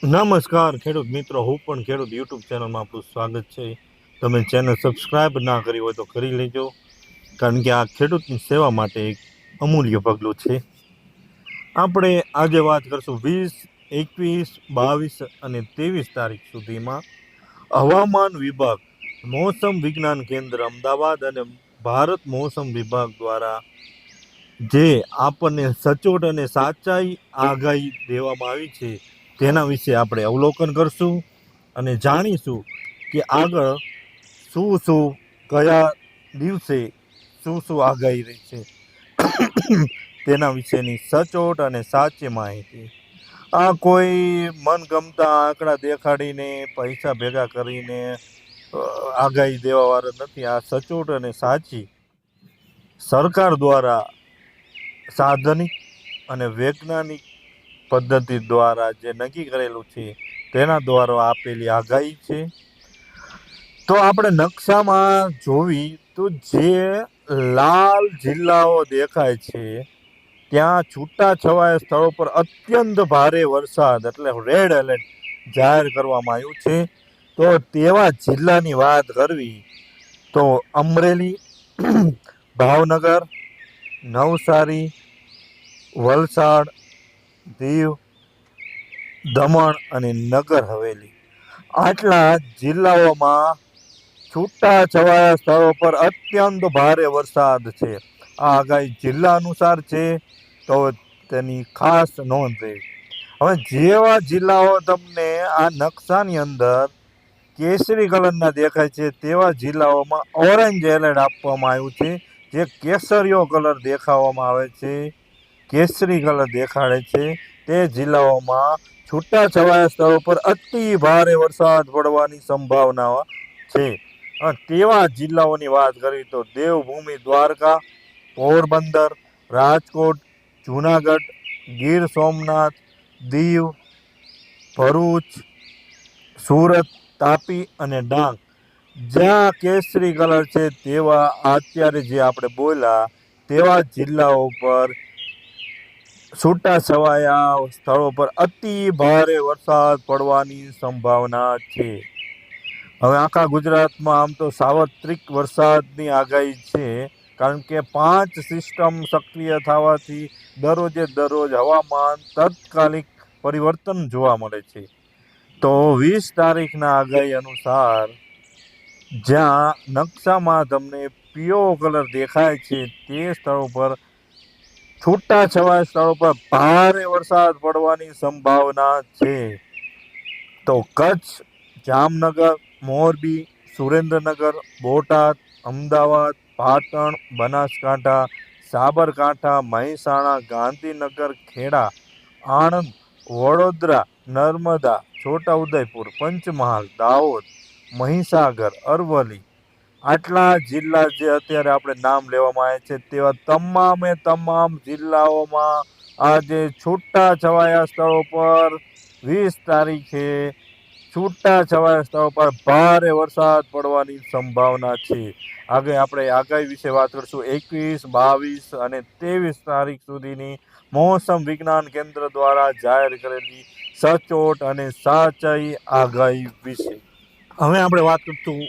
નમસ્કાર ખેડૂત મિત્રો, હું પણ ખેડૂત યુટ્યુબ ચેનલમાં આપણું સ્વાગત છે. તમે ચેનલ સબસ્ક્રાઈબ ના કરી હોય તો કરી લેજો, કારણ કે આ ખેડૂતની સેવા માટે એક અમૂલ્ય પગલું છે. આપણે આજે વાત કરશું 20, 21, 22 અને 23 તારીખ સુધીમાં હવામાન વિભાગ, મોસમ વિજ્ઞાન કેન્દ્ર અમદાવાદ અને ભારત મોસમ વિભાગ દ્વારા જે આપણને સચોટ અને સાચાઈ આગાહી દેવામાં આવી છે તેના વિશે આપણે અવલોકન કરશું અને જાણીશું કે આગળ શું કયા દિવસે શું આગાહી રહી છે તેના વિશેની સચોટ અને સાચી માહિતી. આ કોઈ મનગમતા આંકડા દેખાડીને પૈસા ભેગા કરીને આગાહી દેવાવાળા નથી. આ સચોટ અને સાચી સરકાર દ્વારા સાધનિક અને વૈજ્ઞાનિક પદ્ધતિ દ્વારા જે નક્કી કરેલું છે તેના દ્વારા આપેલી આગાહી છે. તો આપણે નકશામાં જોવી તો જે લાલ જિલ્લાઓ દેખાય છે ત્યાં છૂટા છવાયા સ્થળો પર અત્યંત ભારે વરસાદ એટલે રેડ એલર્ટ જાહેર કરવામાં આવ્યું છે. તો તેવા જિલ્લાની વાત કરવી તો અમરેલી, ભાવનગર, નવસારી, વલસાડ, દીવ, દમણ અને નગર હવેલી આટલા જિલ્લાઓમાં છૂટા છવાયા સ્થળો પર અત્યંત ભારે વરસાદ છે. આ આગાહી જિલ્લા અનુસાર છે, તો તેની ખાસ નોંધ છે. હવે જેવા જિલ્લાઓ તમને આ નકશાની અંદર કેસરી કલરના દેખાય છે તેવા જિલ્લાઓમાં ઓરેન્જ એલર્ટ આપવામાં આવ્યું છે. જે કેસરીયો કલર દેખાવામાં આવે છે, કેસરી કલર દેખાડે છે, તે જિલ્લાઓમાં છૂટા છવાયા સ્થળો પર અતિ ભારે વરસાદ પડવાની સંભાવના છે. તેવા જિલ્લાઓની વાત કરી તો દેવભૂમિ દ્વારકા, પોરબંદર, રાજકોટ, જુનાગઢ, ગીર સોમનાથ, દીવ, ભરૂચ, સુરત, તાપી અને ડાંગ જ્યાં કેસરી કલર છે તેવા અત્યારે જે આપણે બોલ્યા તેવા જિલ્લાઓ પર છૂટા છવાયા સ્થળો પર અતિ ભારે વરસાદ પડવાની સંભાવના છે. હવે આખા ગુજરાતમાં આમ તો સાર્વત્રિક વરસાદની આગાહી છે, કારણ કે 5 સિસ્ટમ સક્રિય થવાથી દરરોજ હવામાન તાત્કાલિક પરિવર્તન જોવા મળે છે. તો 20 તારીખના આગાહી અનુસાર જ્યાં નકશામાં તમને પીળો કલર દેખાય છે તે સ્થળો પર છૂટા છવાયા સ્થળો પર ભારે વરસાદ પડવાની સંભાવના છે. તો કચ્છ, જામનગર, મોરબી, સુરેન્દ્રનગર, બોટાદ, અમદાવાદ, પાટણ, બનાસકાંઠા, સાબરકાંઠા, મહેસાણા, ગાંધીનગર, ખેડા, આણંદ, વડોદરા, નર્મદા, છોટાઉદેપુર, પંચમહાલ, દાહોદ, મહીસાગર, અરવલ્લી આટલા જિલ્લા જે અત્યારે આપણે નામ લેવામાં આવે છે તેવા તમામ જિલ્લાઓમાં આજે છૂટા છવાયા સ્થળો પર 20 તારીખે છૂટા છવાયા સ્થળો પર ભારે વરસાદ પડવાની સંભાવના છે. આગળ આપણે આગાહી વિશે વાત કરશું 21, 22 અને 23 તારીખ સુધીની મોસમ વિજ્ઞાન કેન્દ્ર દ્વારા જાહેર કરેલી સચોટ અને સાચી આગાહી વિશે. હવે આપણે વાત કરશું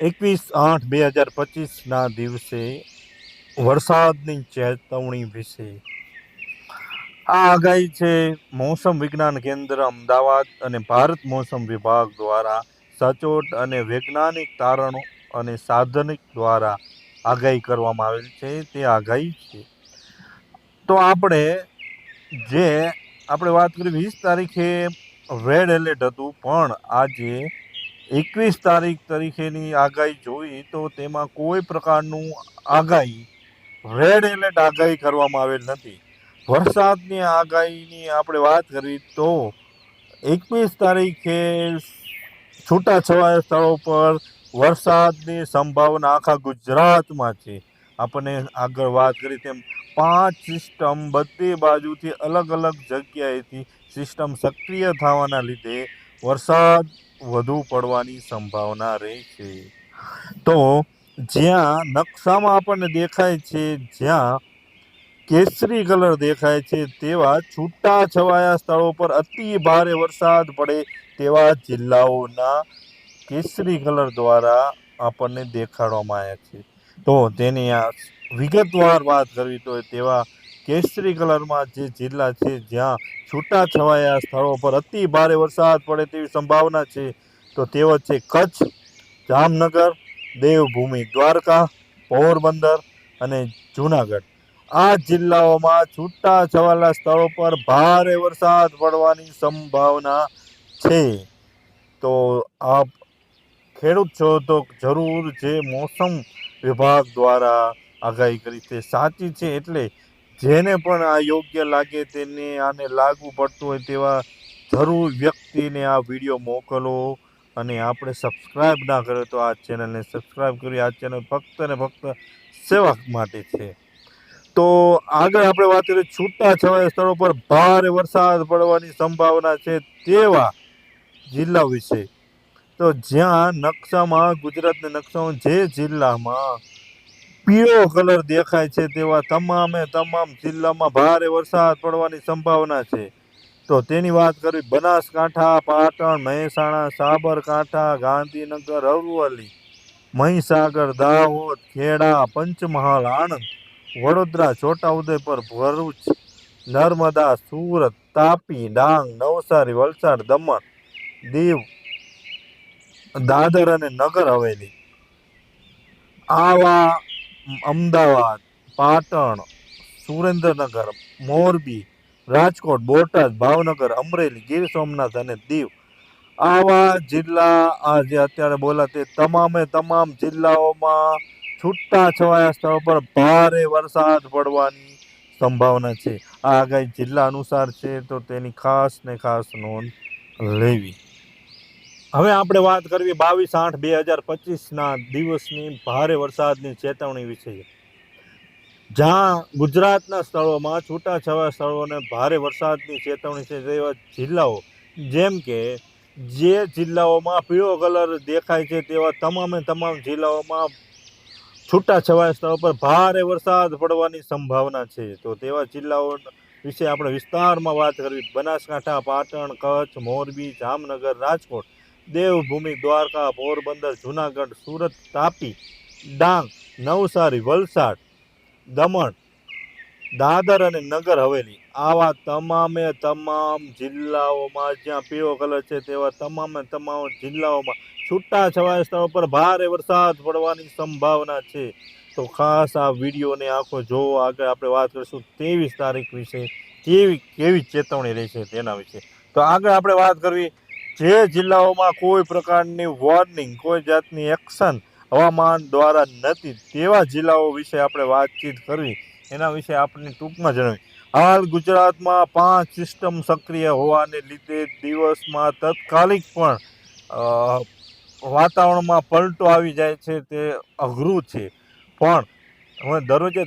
21/8/2025 દિવસે વરસાદની ચેતવણી વિશે. આ આગાહી છે મોસમ વિજ્ઞાન કેન્દ્ર અમદાવાદ અને ભારત મોસમ વિભાગ દ્વારા સચોટ અને વૈજ્ઞાનિક તારણો અને સાધનિક દ્વારા આગાહી કરવામાં આવેલ છે. તે આગાહી છે. તો આપણે વાત કરી 20 તારીખે રેડ એલર્ટ હતું, પણ આજે 21 તારીખેની આગાહી જોઈ તો તેમાં કોઈ પ્રકારનું રેડ એલર્ટ આગાહી કરવામાં આવેલ નથી. વરસાદની આગાહીની આપણે વાત કરવી તો 21 તારીખે છૂટાછવાયા સ્થળો પર વરસાદની સંભાવના આખા ગુજરાતમાં છે. આપણને આગળ વાત કરી તેમ 5 સિસ્ટમ બધી બાજુથી અલગ જગ્યાએથી સિસ્ટમ સક્રિય થવાના લીધે વરસાદ વધુ પડવાની સંભાવના રહે છે. તો જ્યાં નકશામાં આપણને દેખાય છે જ્યાં કેસરી કલર દેખાય છે તેવા છૂટા છવાયા સ્થળો પર અતિ ભારે વરસાદ પડે તેવા જિલ્લાઓના કેસરી કલર દ્વારા આપણને દેખાડવામાં આવ્યા છે. તો તેની આ વિગતવાર વાત કરવી તો તેવા કેસરી કલરમાં જે જિલ્લા છે જ્યાં છૂટા છવાયા સ્થળો પર અતિ ભારે વરસાદ પડે તેવી સંભાવના છે તો તેઓ છે કચ્છ, જામનગર, દેવભૂમિ દ્વારકા, પોરબંદર અને જૂનાગઢ. આ જિલ્લાઓમાં છૂટા છવાયેલા સ્થળો પર ભારે વરસાદ પડવાની સંભાવના છે. તો આપ ખેડૂત છો તો જરૂર જે મોસમ વિભાગ દ્વારા આગાહી કરી છે સાચી છે, એટલે જેને પણ આ યોગ્ય લાગે તેને આને લાગુ પડતું હોય તેવા જરૂર વ્યક્તિને આ વિડીયો મોકલો. અને આપણે સબસ્ક્રાઇબ ના કર્યો તો આ ચેનલને સબસ્ક્રાઇબ કરી. આ ચેનલ ફક્ત ને ફક્ત સેવા માટે છે. તો આગળ આપણે વાત કરીએ છૂટા છવાયા સ્થળો પર ભારે વરસાદ પડવાની સંભાવના છે તેવા જિલ્લા વિશે. તો જ્યાં નકશામાં ગુજરાતના નકશામાં જે જિલ્લામાં પીળો કલર દેખાય છે તેવા તમામે તમામ જિલ્લામાં ભારે વરસાદ પડવાની સંભાવના છે. તો તેની વાત કરવી બનાસકાંઠા, પાટણ, મહેસાણા, સાબરકાંઠા, ગાંધીનગર, અરવલ્લી, મહીસાગર, દાહોદ, ખેડા, પંચમહાલ, આણંદ, વડોદરા, છોટાઉદેપુર, ભરૂચ, નર્મદા, સુરત, તાપી, ડાંગ, નવસારી, વલસાડ, દમણ, દીવ, દાદર અને નગર હવેલી, આવા અમદાવાદ, પાટણ, સુરેન્દ્રનગર, મોરબી, રાજકોટ, બોટાદ, ભાવનગર, અમરેલી, ગીર સોમનાથ અને દીવ, આવા જિલ્લા આ જે અત્યારે બોલા તે તમામે તમામ જિલ્લાઓમાં છૂટા છવાયા સ્થળો પર ભારે વરસાદ પડવાની સંભાવના છે. આ આગાહી જિલ્લા અનુસાર છે તો તેની ખાસ ને ખાસ નોંધ લેવી. હવે આપણે વાત કરવી 22/8/2025ના દિવસની ભારે વરસાદની ચેતવણી વિશે. જ્યાં ગુજરાતના સ્થળોમાં છૂટાછવાયા સ્થળોને ભારે વરસાદની ચેતવણી છે તેવા જિલ્લાઓ જેમ કે જે જિલ્લાઓમાં પીળો કલર દેખાય છે તેવા તમામે તમામ જિલ્લાઓમાં છૂટાછવાયા સ્થળો પર ભારે વરસાદ પડવાની સંભાવના છે. તો તેવા જિલ્લાઓ વિશે આપણે વિસ્તારમાં વાત કરવી. બનાસકાંઠા, પાટણ, કચ્છ, મોરબી, જામનગર, રાજકોટ, દેવભૂમિ દ્વારકા, પોરબંદર, જૂનાગઢ, સુરત, તાપી, ડાંગ, નવસારી, વલસાડ, દમણ, દાદર અને નગર હવેલી, આવા તમામે તમામ જિલ્લાઓમાં જ્યાં પીળો કલર છે તેવા તમામે તમામ જિલ્લાઓમાં છૂટા છવાયા સ્થળો પર ભારે વરસાદ પડવાની સંભાવના છે. તો ખાસ આ વિડીયોને આખો જોવો. આગળ આપણે વાત કરીશું 23 તારીખ વિશે, કેવી ચેતવણી રહેશે તેના વિશે. તો આગળ આપણે વાત કરવી જે જિલ્લાઓમાં કોઈ પ્રકારની વોર્નિંગ, કોઈ જાતની એક્શન હવામાન દ્વારા નથી તેવા જિલ્લાઓ વિશે આપણે વાતચીત કરવી. એના વિશે આપણને ટૂંકમાં જણાવી. હાલ ગુજરાતમાં 5 સિસ્ટમ સક્રિય હોવાને લીધે દિવસમાં તાત્કાલિક પણ વાતાવરણમાં પલટો આવી જાય છે તે અઘરું છે. પણ હવે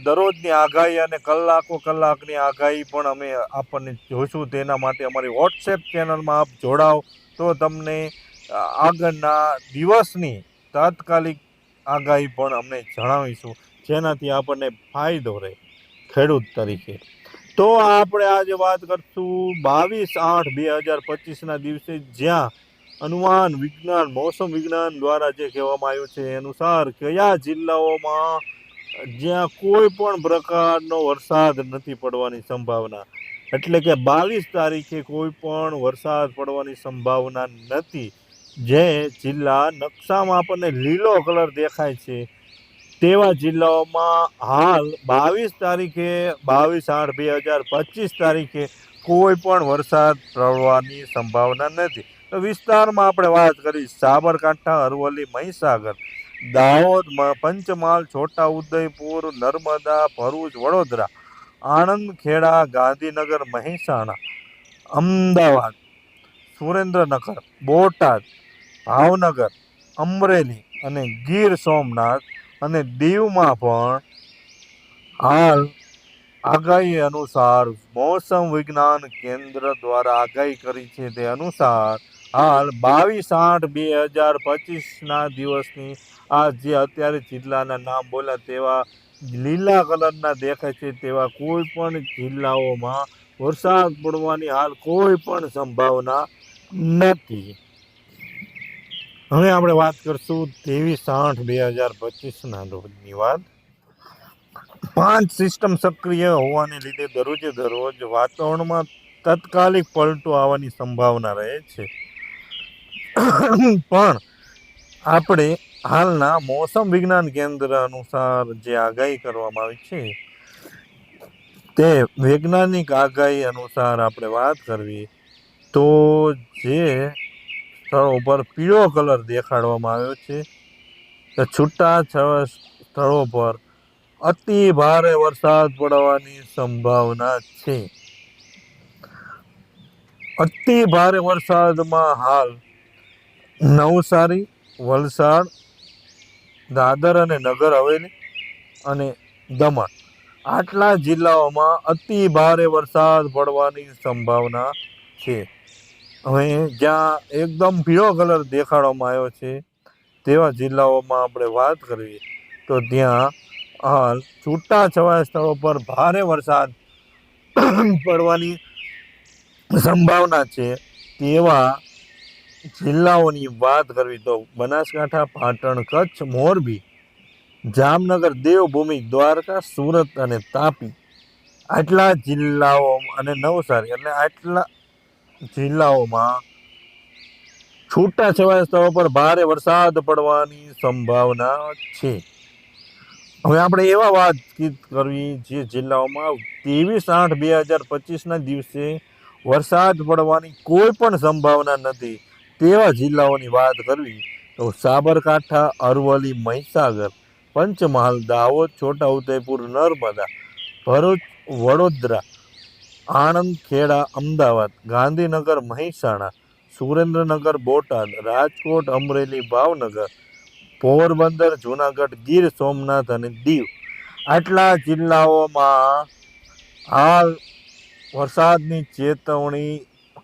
દરરોજની આગાહી અને કલાકની આગાહી પણ અમે આપણને જોઈશું. તેના માટે અમારી વોટ્સએપ ચેનલમાં આપ જોડાઓ તો તમને આગળના દિવસની તાત્કાલિક આગાહી પણ અમને જણાવીશું, જેનાથી આપણને ફાયદો રહે ખેડૂત તરીકે. તો આપણે આજે વાત કરશું 22/8/2025ના દિવસે, જ્યાં અનુમાન વિજ્ઞાન, મોસમ વિજ્ઞાન દ્વારા જે કહેવામાં આવ્યું છે એ અનુસાર કયા જિલ્લાઓમાં જ્યાં કોઈ પણ પ્રકારનો વરસાદ નથી પડવાની સંભાવના, એટલે કે 22 તારીખે કોઈ પણ વરસાદ પડવાની સંભાવના નથી. જે જિલ્લા નકશામાં આપણને લીલો કલર દેખાય છે તેવા જિલ્લાઓમાં હાલ 22 તારીખે 22/8/2025 તારીખે કોઈ પણ વરસાદ પડવાની સંભાવના નથી. તો વિસ્તારમાં આપણે વાત કરી સાબરકાંઠા, અરવલ્લી, મહીસાગર, દાહોદ, પંચમહાલ, છોટાઉદેપુર, નર્મદા, ભરૂચ, વડોદરા, આણંદ, ખેડા, ગાંધીનગર, મહેસાણા, અમદાવાદ, સુરેન્દ્રનગર, બોટાદ, ભાવનગર, અમરેલી અને ગીર સોમનાથ અને દીવમાં પણ હાલ આગાહી અનુસાર મોસમ વિજ્ઞાન કેન્દ્ર દ્વારા આગાહી કરી છે તે અનુસાર હાલ 22/8/2025ના દિવસની આ જે અત્યારે જિલ્લાના નામ બોલ્યા તેવા લીલા કલરના દેખાય છે તેવા કોઈ પણ જિલ્લાઓમાં વરસાદ પડવાની હાલ કોઈ પણ સંભાવના નથી. હવે આપણે વાત કરશું 23/8/2025 રોજની વાત. 5 સિસ્ટમ સક્રિય હોવાને લીધે દરરોજે દરરોજ વાતાવરણમાં તાત્કાલિક પલટો આવવાની સંભાવના રહે છે. પણ આપણે હાલના મોસમ વિજ્ઞાન કેન્દ્ર અનુસાર જે આગાહી કરવામાં આવી છે તે વૈજ્ઞાનિક આગાહી અનુસાર આપણે વાત કરવી તો જે સ્થળો પર પીળો કલર દેખાડવામાં આવ્યો છે તો છૂટા સ્થળો પર અતિ ભારે વરસાદ પડવાની સંભાવના છે. અતિ ભારે વરસાદમાં હાલ નવસારી, વલસાડ, દાદર અને નગર હવેલી અને દમણ આટલા જિલ્લાઓમાં અતિ ભારે વરસાદ પડવાની સંભાવના છે. હવે જ્યાં એકદમ પીળો કલર દેખાડવામાં આવ્યો છે તેવા જિલ્લાઓમાં આપણે વાત કરીએ તો ત્યાં હાલ છૂટાછવાયા સ્થળો પર ભારે વરસાદ પડવાની સંભાવના છે. તેવા જિલ્લાઓની વાત કરવી તો બનાસકાંઠા, પાટણ, કચ્છ, મોરબી, જામનગર, દેવભૂમિ, દ્વારકા, સુરત અને તાપી આટલા જિલ્લાઓ અને નવસારી એટલે આટલા જિલ્લાઓમાં છૂટાછવાયા સ્થળો પર ભારે વરસાદ પડવાની સંભાવના છે. હવે આપણે એવા વાતચીત કરવી જે જિલ્લાઓમાં 23/8/2025 દિવસે વરસાદ પડવાની કોઈ પણ સંભાવના નથી તેવા જિલ્લાઓની વાત કરવી તો સાબરકાંઠા, અરવલ્લી, મહીસાગર, પંચમહાલ, દાહોદ, છોટાઉદેપુર, નર્મદા, ભરૂચ, વડોદરા, આણંદ, ખેડા, અમદાવાદ, ગાંધીનગર, મહેસાણા, સુરેન્દ્રનગર, બોટાદ, રાજકોટ, અમરેલી, ભાવનગર, પોરબંદર, જૂનાગઢ, ગીર સોમનાથ અને દીવ આટલા જિલ્લાઓમાં હાલ વરસાદની ચેતવણી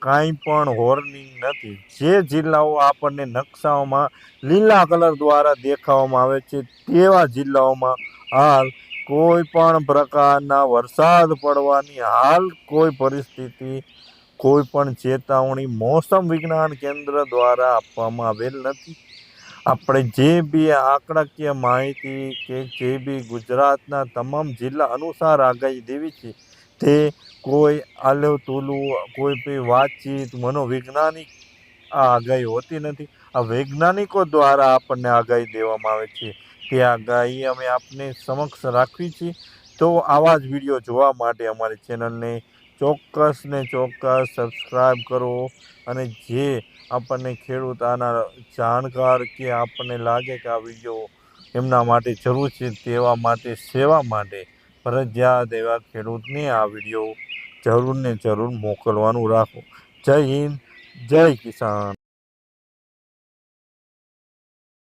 કાંઈ પણ વોર્નિંગ નથી. જે જિલ્લાઓ આપણને નકશાઓમાં લીલા કલર દ્વારા દેખાવામાં આવે છે તેવા જિલ્લાઓમાં હાલ કોઈ પણ પ્રકારના વરસાદ પડવાની હાલ કોઈ પરિસ્થિતિ કોઈ પણ ચેતવણી મોસમ વિજ્ઞાન કેન્દ્ર દ્વારા આપવામાં આવેલ નથી. આપણે જે બી આંકડાકીય માહિતી કે જે બી ગુજરાતના તમામ જિલ્લા અનુસાર આગાહી દેવી છે તે કોઈ આલું તુલું કોઈ બી વાતચીત મનોવૈજ્ઞાનિક આ આગાહી હોતી નથી. આ વૈજ્ઞાનિકો દ્વારા આપણને આગાહી દેવામાં આવે છે. તે આગાહી અમે આપને સમક્ષ રાખવી છે. તો આવા જ વિડીયો જોવા માટે અમારી ચેનલને ચોક્કસ સબસ્ક્રાઈબ કરો અને જે આપણને ખેડૂત આના જાણકાર કે આપણને લાગે કે આ વિડીયો એમના માટે જરૂર છે તેવા માટે સેવા માટે ફરજિયાત એવા ખેડૂતને આ વિડીયો જરૂર મોકલવાનું રાખો. જય હિન્દ, જય કિસાન.